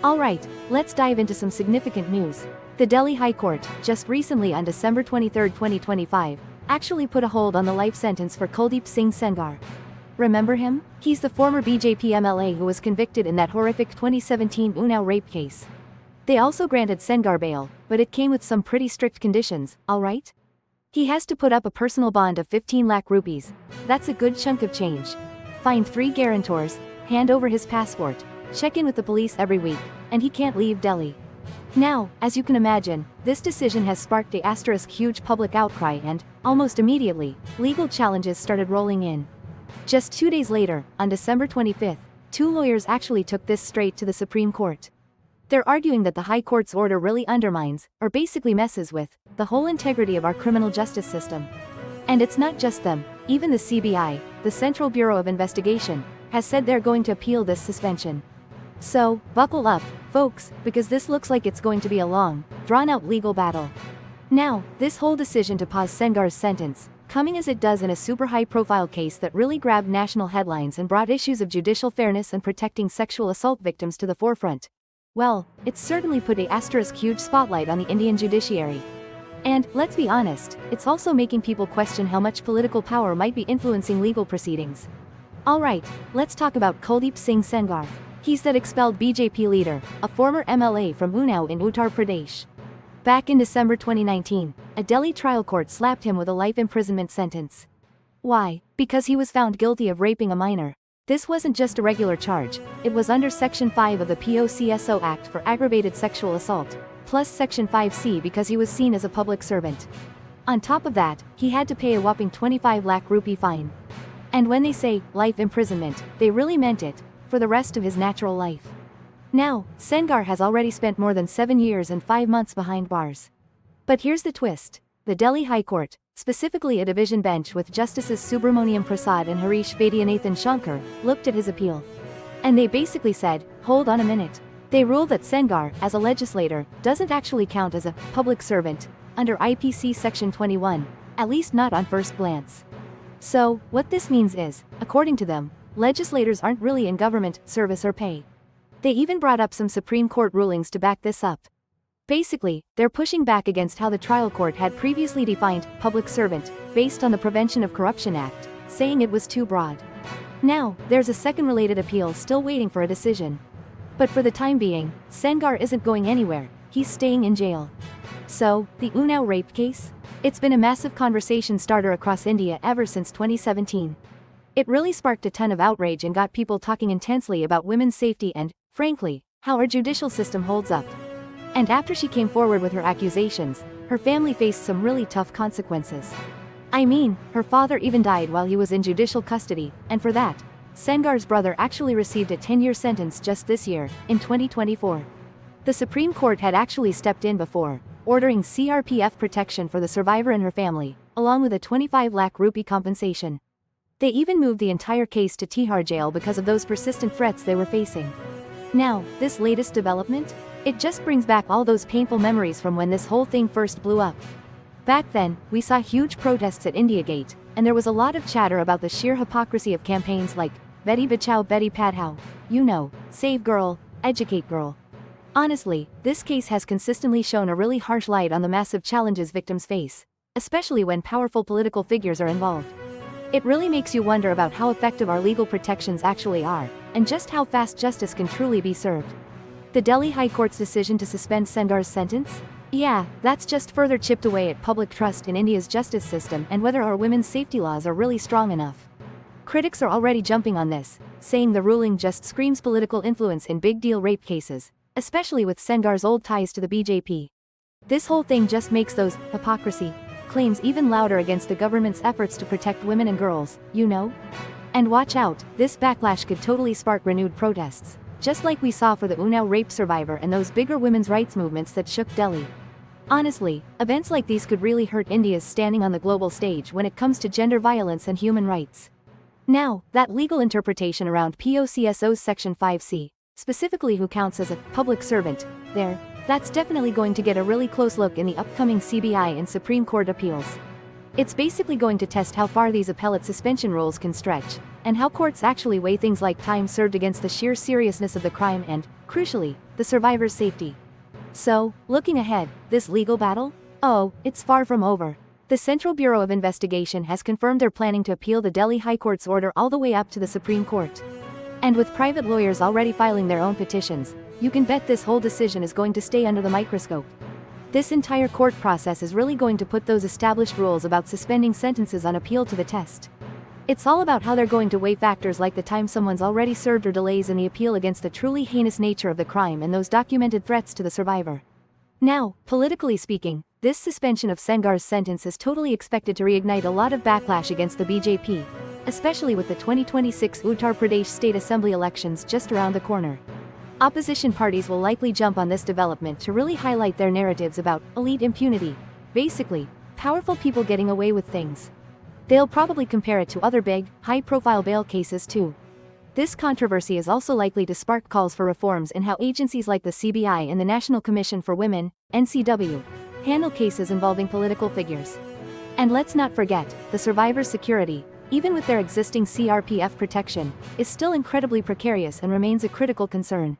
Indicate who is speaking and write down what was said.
Speaker 1: Alright, let's dive into some significant news. The Delhi High Court, just recently on December 23, 2025, actually put a hold on the life sentence for Kuldeep Singh Sengar. Remember him? He's the former BJP MLA who was convicted in that horrific 2017 Unnao rape case. They also granted Sengar bail, but it came with some pretty strict conditions, alright? He has to put up a personal bond of 15 lakh rupees. That's a good chunk of change. Find 3 guarantors, hand over his passport, check in with the police every week, and he can't leave Delhi. Now, as you can imagine, this decision has sparked a huge public outcry and, almost immediately, legal challenges started rolling in. Just 2 days later, on December 25, 2 lawyers actually took this straight to the Supreme Court. They're arguing that the High Court's order really undermines, or basically messes with, the whole integrity of our criminal justice system. And it's not just them, even the CBI, the Central Bureau of Investigation, has said they're going to appeal this suspension. So, buckle up, folks, because this looks like it's going to be a long, drawn-out legal battle. Now, this whole decision to pause Sengar's sentence, coming as it does in a super high-profile case that really grabbed national headlines and brought issues of judicial fairness and protecting sexual assault victims to the forefront. Well, it's certainly put a huge spotlight on the Indian judiciary. And, let's be honest, it's also making people question how much political power might be influencing legal proceedings. Alright, let's talk about Kuldeep Singh Sengar. He's that expelled BJP leader, a former MLA from Unnao in Uttar Pradesh. Back in December 2019, a Delhi trial court slapped him with a life imprisonment sentence. Why? Because he was found guilty of raping a minor. This wasn't just a regular charge, it was under Section 5 of the POCSO Act for aggravated sexual assault, plus Section 5C because he was seen as a public servant. On top of that, he had to pay a whopping 25 lakh rupee fine. And when they say life imprisonment, they really meant it, for the rest of his natural life. Now, Sengar has already spent more than 7 years and 5 months behind bars. But here's the twist. The Delhi High Court, specifically a division bench with Justices Subramaniam Prasad and Harish Vaidyanathan Shankar, looked at his appeal. And they basically said, hold on a minute. They ruled that Sengar, as a legislator, doesn't actually count as a public servant, under IPC Section 21, at least not on first glance. So, what this means is, according to them, legislators aren't really in government service or pay. They even brought up some Supreme Court rulings to back this up. Basically, they're pushing back against how the trial court had previously defined public servant, based on the Prevention of Corruption Act, saying it was too broad. Now, there's a second related appeal still waiting for a decision. But for the time being, Sengar isn't going anywhere, he's staying in jail. So, the Unnao rape case? It's been a massive conversation starter across India ever since 2017. It really sparked a ton of outrage and got people talking intensely about women's safety and, frankly, how our judicial system holds up. And after she came forward with her accusations, her family faced some really tough consequences. I mean, her father even died while he was in judicial custody, and for that, Sengar's brother actually received a 10-year sentence just this year, in 2024. The Supreme Court had actually stepped in before, ordering CRPF protection for the survivor and her family, along with a 25 lakh rupee compensation. They even moved the entire case to Tihar jail because of those persistent threats they were facing. Now, this latest development? It just brings back all those painful memories from when this whole thing first blew up. Back then, we saw huge protests at India Gate, and there was a lot of chatter about the sheer hypocrisy of campaigns like, Beti Bachao Beti Padhao, you know, save girl, educate girl. Honestly, this case has consistently shown a really harsh light on the massive challenges victims face, especially when powerful political figures are involved. It really makes you wonder about how effective our legal protections actually are, and just how fast justice can truly be served. The Delhi High Court's decision to suspend Sengar's sentence? Yeah, that's just further chipped away at public trust in India's justice system and whether our women's safety laws are really strong enough. Critics are already jumping on this, saying the ruling just screams political influence in big-deal rape cases, especially with Sengar's old ties to the BJP. This whole thing just makes those hypocrisy claims even louder against the government's efforts to protect women and girls, you know? And watch out, this backlash could totally spark renewed protests, just like we saw for the Unnao rape survivor and those bigger women's rights movements that shook Delhi. Honestly, events like these could really hurt India's standing on the global stage when it comes to gender violence and human rights. Now, that legal interpretation around POCSO's Section 5C, specifically who counts as a public servant, that's definitely going to get a really close look in the upcoming CBI and Supreme Court appeals. It's basically going to test how far these appellate suspension rules can stretch, and how courts actually weigh things like time served against the sheer seriousness of the crime and, crucially, the survivor's safety. So, looking ahead, this legal battle? Oh, it's far from over. The Central Bureau of Investigation has confirmed they're planning to appeal the Delhi High Court's order all the way up to the Supreme Court. And with private lawyers already filing their own petitions, you can bet this whole decision is going to stay under the microscope. This entire court process is really going to put those established rules about suspending sentences on appeal to the test. It's all about how they're going to weigh factors like the time someone's already served or delays in the appeal against the truly heinous nature of the crime and those documented threats to the survivor. Now, politically speaking, this suspension of Sengar's sentence is totally expected to reignite a lot of backlash against the BJP, especially with the 2026 Uttar Pradesh state assembly elections just around the corner. Opposition parties will likely jump on this development to really highlight their narratives about elite impunity, basically, powerful people getting away with things. They'll probably compare it to other big, high-profile bail cases too. This controversy is also likely to spark calls for reforms in how agencies like the CBI and the National Commission for Women, NCW, handle cases involving political figures. And let's not forget, the survivor's security, even with their existing CRPF protection, is still incredibly precarious and remains a critical concern.